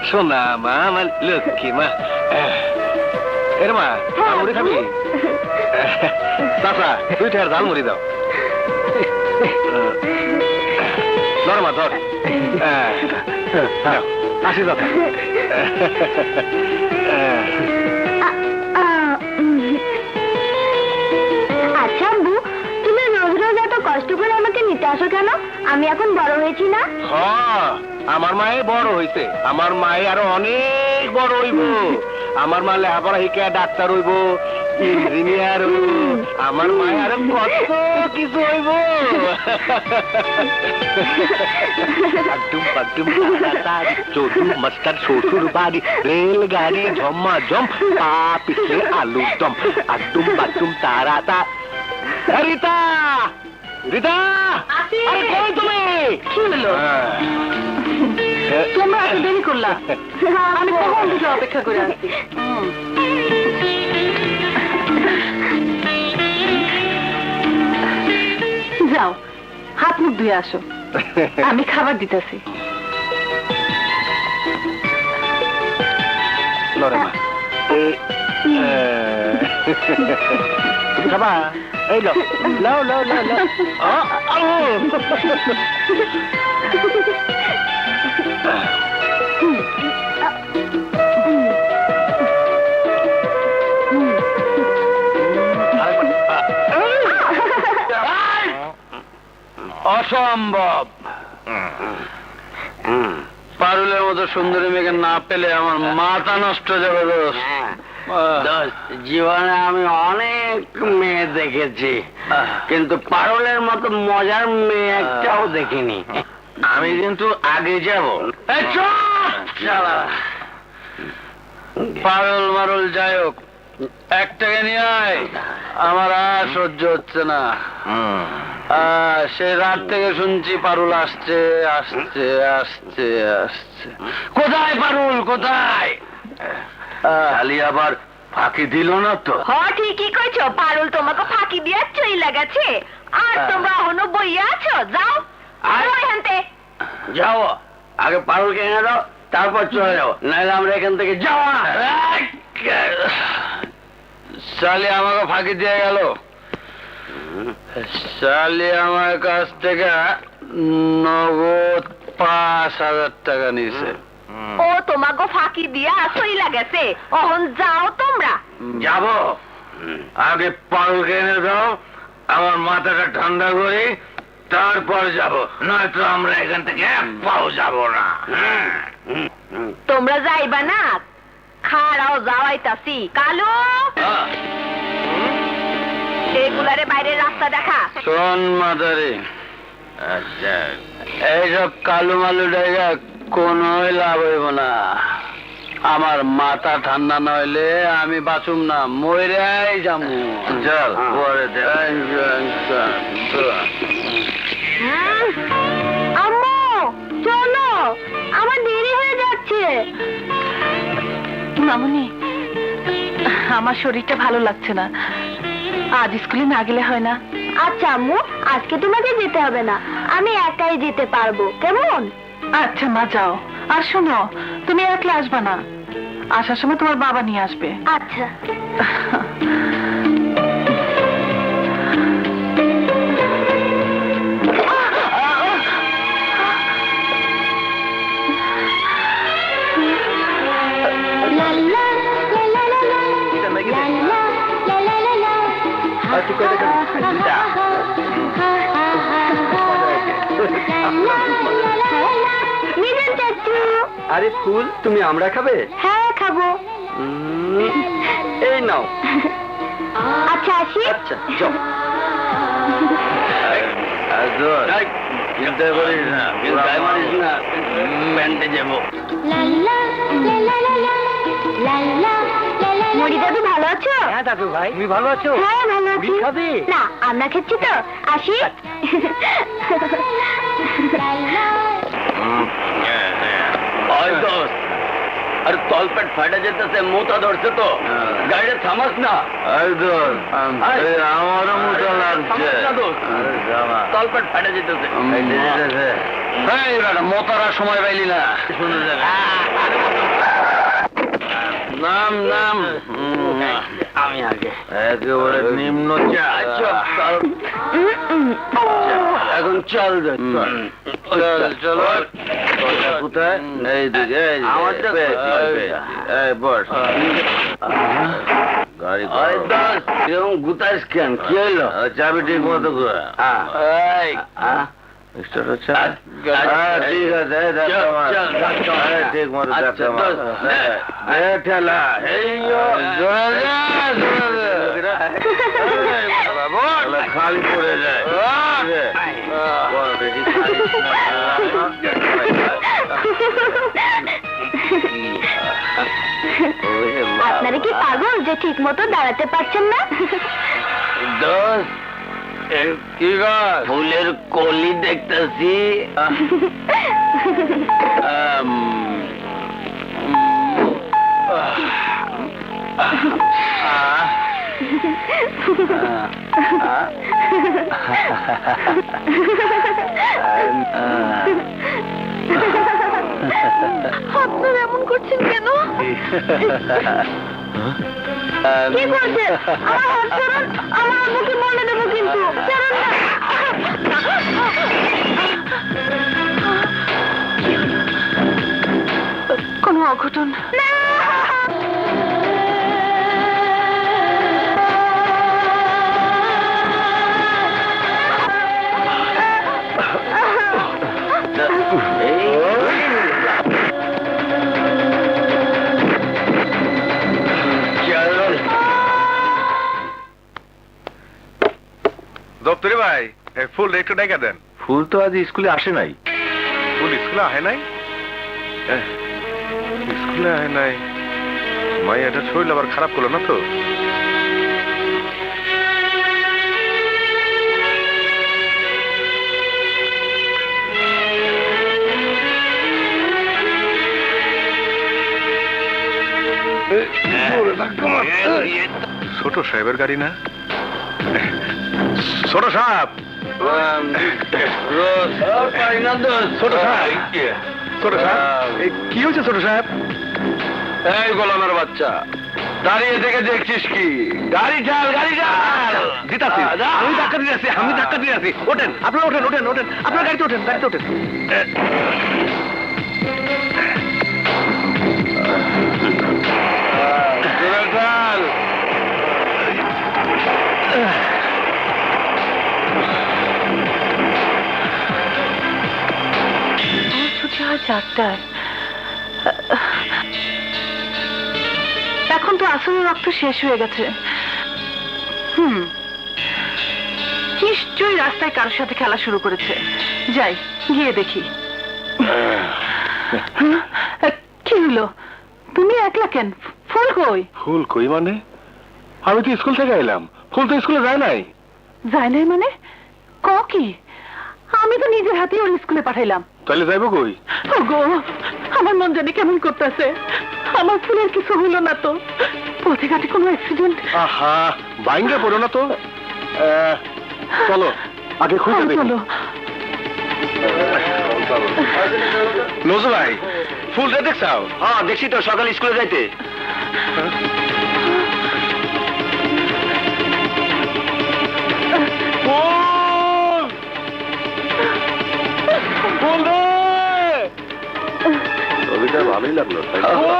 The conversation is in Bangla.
সোনা মা আমার লক্ষ্মী মা। এর মা মুড়ি খাবি? চাচা 2 টাকার ঝাল মুড়ি দাও। ধর মা ধর। আসি চাচা। আচ্ছা আম্মু, তুমি রোজ রোজ এত কষ্ট করে আমাকে নিতে আসো কেন? আমি এখন বড় হয়েছি না? আমার মায়ে বড় হইছে, আমার মায়ে আরো অনেক বড় হইব। আমার মা লেখাপড়া শিখে ডাক্তার হইব, ইঞ্জিনিয়ার হইব। আমার মায়ে আরো কত কিছু হইব। চটু মাস্টার শ্বশুর বাড়ি, রেলগাড়ি ঝম্মা জম, পা পিছলে আলুর দম, আড্ডুম বাড্ডুম তারা তা। রিতা, রিতা, আরে কই তুমি? কি হলো? তোমরা এত দেরি করলা? আমি কখন থেকে অপেক্ষা করে আসছি। যাও, হাত মুখ ধুয়ে আসো, আমি খাবার দিতেছি। লরে মা, তুমি খাবা? এই লো, লাও লাও লাও লাও। অসম্ভব। পারুলের মতো সুন্দরী মেয়েকে না পেলে আমার মাথা নষ্ট যাবে। জীবনে আমি অনেক মেয়ে দেখেছি, কিন্তু পারুলের মতো মজার মেয়ে একটাও দেখিনি। আমি কিন্তু আগে যাব। পারুল মারুল যাই হোক, একটাকে নিয়ে আয়। আমার আর সহ্য হচ্ছে না। সে রাত থেকে শুনছি পারুল আসছে আসছে আসছে আসছে। কোথায় পারুল, কোথায়? খালি আবার ফাঁকি দিল না তো? ঠিকই কইছো, পারুল তোমাকে ফাঁকি দিয়ে চই লাগাছে। আর তোমরা এখনো বইয়া আছো? যাও এখানতে। যাও, আগে পারুলকে এনে দাও, তারপর চলে যাও, নাহলে আমরা এখান থেকে যাও না। শালি আমাকে ফাঁকি দিয়ে গেল। শালি আমার কাছ থেকে নগদ 5,000 টাকা নিছে। ও তোমাকে ফাঁকি দিয়া চই লাগাছে, অহন যাও তোমরা। যাব, আগে পারুলকে এনে দাও, আমার মাথাটা ঠান্ডা করি, তারপর যাব। নয়তো আমরা এখান থেকে এক পাও যাব না। তোমরা যাইবা না? খাড়াও যাওয়াইতাছি। কালু, এগুলারে বাইরের রাস্তা দেখা। শোন মাদারে, এইসব কালু মালু জায়গা কোনো লাভ হইব না। আমার মাথা ঠান্ডা নইলে আমি বাঁচুম না, মইরাই যামু। চল পরে আম্মু চলো, আমার দেরি হয়ে যাচ্ছে। মামুনি, আমার শরীরটা ভালো লাগছে না, আজ স্কুলে না গেলে হয় না? আচ্ছা আম্মু, আজকে তোমাকে যেতে হবে না, আমি একাই যেতে পারবো, কেমন? আচ্ছা মা, যাও। আর শোনো, তুমি একলা আসবা না, আসার সময় তোমার বাবা নিয়ে আসবে। আচ্ছা। আরে ফুল, তুমি আমরা খাবে? হ্যাঁ খাবো। এই নাও। আচ্ছা আসি। আচ্ছা যাও। চিন্তা করিস না, মারিস না, ব্যান্ডে যাবো। মরি দাদু ভালো আছো? হ্যাঁ দাদু ভাই, তুমি ভালো আছো? হ্যাঁ ভালো আছি। খাবে না, আমরা খাচ্ছি তো। আসি। আরে তলপেট ফাটা যেতেছে, মোটা ধরছে তো, গাড়িটা থামাস না। আমারও মোটা লাগছে। তলপেট ফাটা যেতেছে। মোতার সময় পাইলি না। শুনে যাবে। নাম নাম আমি আগে একেবারে নিম্ন এখন চল চল কোথায়? এই দিকে বস গাড়ি গুতাস কেন কি হইলো চাবি ঠিক মতো ঠিক আছে ঠিক মতো ঠেলা খালি পড়ে যায় আপনারা কি পাগল যে ঠিক মতো দাঁড়াতে পারছেন না? কি ফুলের কলি দেখতেছি আপনারা এমন করছেন কেন? কি করছেন? আমার হাত ছাড়ুন, আমার আম্মুকে বলে দেবো কিন্তু। ছাড়ুন না। কোনো অঘটন? না। দপ্তরি ভাই ফুল একটু ডেকে দেন। ফুল তো আজ স্কুলে আসে নাই। ফুল স্কুলে আহে নাই? স্কুলে আহে নাই মাই, এটা শরীর আবার খারাপ করলো না তো? ছোট সাহেবের গাড়ি না? ছোট সাহেব, ছোট সাহেব, ছোট সাহেব, কি হয়েছে ছোট সাহেব? এই গোলামের বাচ্চা দাঁড়িয়ে থেকে দেখছিস কি? গাড়ি চাল, গাড়ি চাল। জিতাছি, আমি ধাক্কা দিয়ে আছি, আমি ধাক্কা দিয়ে আছি। ওঠেন, আপনারা ওঠেন, ওঠেন, ওঠেন, আপনার গাড়িতে ওঠেন, গাড়িতে ওঠেন। ছুটি হয় 4টায়। এখন তো আসলে রক্ত শেষ হয়ে গেছে। নিশ্চয়ই রাস্তায় কারোর সাথে খেলা শুরু করেছে। যাই গিয়ে দেখি। কি হলো? তুমি একলা কেন? ফুল কই? ফুল কই মানে? আমি তো স্কুল থেকে এলাম, ফুল তো স্কুলে যায় নাই। যায় নাই মানে? কি? আমি তো নিজের হাতে ওর স্কুলে পাঠাইলাম। তাহলে যাইব কই? ওগো, আমার মন জানি কেমন করতেছে। আমার ফুলের কিছু হলো না তো? পথে ঘাটে কোনো অ্যাক্সিডেন্ট? আহা, বাইঙ্গা পড়ো না তো। চলো আগে খুঁজে দেখি। চলো। নজরুল ভাই, ফুলটা দেখছাও? হ্যাঁ দেখছি তো, সকাল স্কুলে যাইতে। ছবিটা ভালোই লাগলো।